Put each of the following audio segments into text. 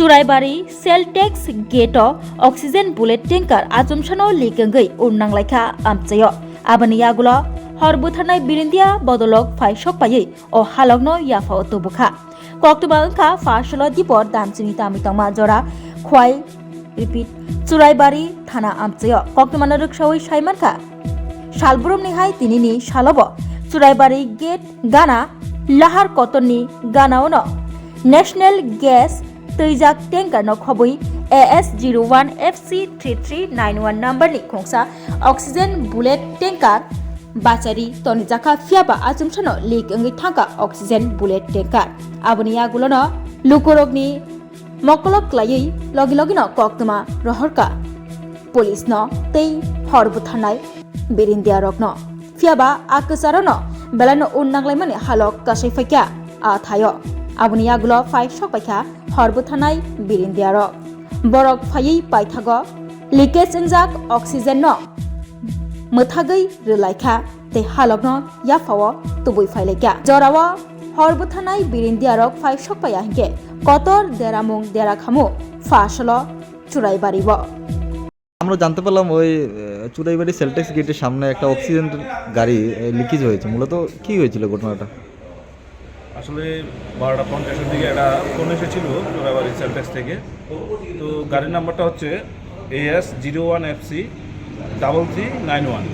चुराइबारी सेलटेक्स gate oxygen bullet टैंकार आजमसानो लिगंगै उरनांलायखा आमचायो आबनि यागुलो हरबुथारनाय बिरिन्दिया बदलक फाइसक पायै ओ हालगनो याफाव तुबुखा कक्टबांखा फासलो दिपर दामचिनि तामितंमा जरा खवाय repeat चुराइबारी थाना आमचायो कक्टमाना रक्षावै साइमानखा सालबुरुमनिहाय तिनिनि सालब चुराइबारी गेट गाना लाहार कटननि गानावनो नेशनल गैस तैजाक टैंकार न खबै AS01 FC3391 नम्बरनि खोंसा ऑक्सीजन बुलेट टैंकार बाचारी तनिजाखा फियाबा आजमसानो लीक अंगै थांका ऑक्सीजन बुलेट टैंकार आबनि आगुलनो लुकुरगनि मकलक लायै लगे लगेनो कक्तमा रहरका पुलिस न तै हरबुथानाय बिरिन्दिया रगनो फियाबा आकसारनो बेलानो उननांलायमाने हालक कासै फैका आ थायो आबनि आगुलो फाइ सपायखा हरबुथानाय बिरिन्दिया रग बरक फायै पाइथागो लिकेज इनजाक ऑक्सीजन न मथागै रोलायखा ते हालगनो याफाव तुबै फाइलायका जराव हरबुथानाय बिरिन्दिया रग फाइ सपाया हिके कतर देरामुं देराखामु फासलो चुराइबारिब আমরা জানতে পারলাম ওই চুরাইবাড়ি সেলটেক্স গেটের সামনে একটা অক্সিজেন গাড়ি লিকেজ হয়েছে। মূলত কি হয়েছিল ঘটনাটা? আসলে 12:50-এর দিকে একটা ফোন এসেছিল চুরাইবাড়ি সেলটেক্স থেকে। তো গাড়ির নাম্বারটা হচ্ছে AS01 FC3391।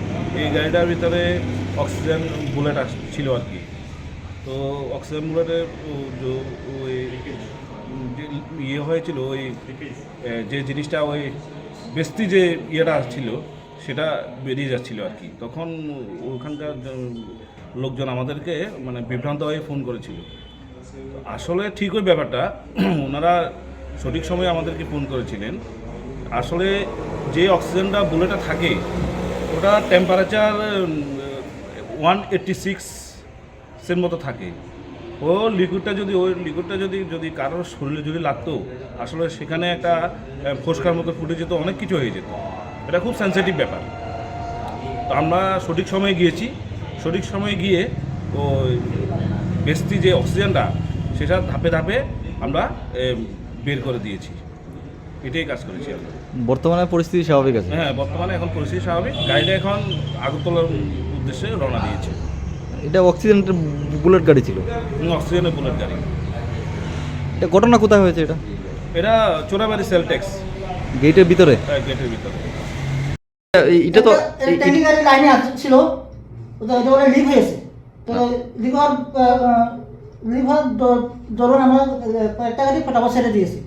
এই গাড়িটার ভিতরে অক্সিজেন বুলেট ছিল আর কি। তো অক্সিজেন বুলেটের ওই ইয়ে হয়েছিল, ওই যে জিনিসটা ওই বেস্তি যে ইয়েটা ছিল সেটা বেরিয়ে যাচ্ছিল আর কি। তখন ওখানকার লোকজন আমাদেরকে মানে বিভ্রান্ত হয়ে ফোন করেছিল। আসলে ঠিক ওই ব্যাপারটা ওনারা সঠিক সময়ে আমাদেরকে ফোন করেছিলেন। আসলে যে অক্সিজেনটা বুলেটে থাকে ওটা টেম্পারেচার 186-এর মতো থাকে। ওই লিকুইডটা যদি কারোর শরীরে যদি লাগতো আসলে সেখানে একটা ফোসকার মতো ফুটে যেত, অনেক কিছু হয়ে যেত। এটা খুব সেন্সিটিভ ব্যাপার। তো আমরা সঠিক সময়ে গিয়েছি, সঠিক সময়ে গিয়ে ওই বেস্তি যে অক্সিজেনটা সেটা ধাপে ধাপে আমরা বের করে দিয়েছি। এটাই কাজ করেছি আমরা। বর্তমানে পরিস্থিতি স্বাভাবিক আছে? হ্যাঁ, বর্তমানে এখন পরিস্থিতি স্বাভাবিক। গাড়িটা এখন আগরতলার উদ্দেশ্যে রওনা দিয়েছে। এটা অক্সিজেনের বুলেট গাড়ি ছিল? অক্সিজেনের বুলেট গাড়ি। এটা ঘটনা কোথায় হয়েছে? এটা চোরাবাড়ি সেলটেক্স গেটের ভিতরে? হ্যাঁ, গেটের ভিতরে। এটা তো ট্যাঙ্কি গাড়ি লাইনে ছিল, ওটা লিক হয়েছে। তো লিক হওয়ার দরুন আমরা কয়েকটা গাড়ি ফটাফট ছেড়ে দিয়েছি,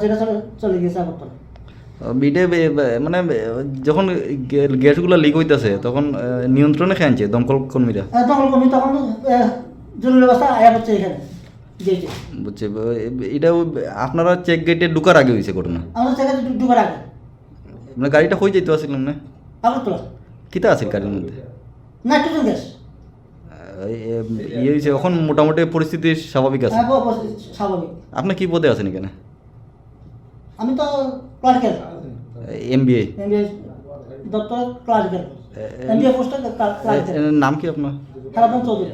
সেটা চলে গিয়েছে আগরতলা। বিটে মানে যখন গ্যাসগুলো লিক হইতেছে তখন নিয়ন্ত্রণে খেয়েছে দমকল কর্মীরা? দমকল কর্মী তখন জরুরি অবস্থা আয়া হচ্ছে এখানে গেটে। বুঝছে, এটা আপনারা চেক গেটে ঢুকার আগে হয়েছে ঘটনা? আমাদের চেক গেটে ঢুকার আগে মানে গাড়িটা হয়ে যেতে আসছিলাম না? আগরতলা কিতা আছে গাড়ির মধ্যে? নাইট্রোজেন গ্যাস ইয়ে হয়েছে। এখন মোটামুটি পরিস্থিতি স্বাভাবিক আছে? স্বাভাবিক। আপনি কি পদে আছেন এখানে? আমি তো ক্লারিক্যাল MBA দপ্তর ক্লারিক্যাল MBA পোস্টে ক্লারিক্যাল। নাম কি আপনার? খেলাধন চৌধুরী।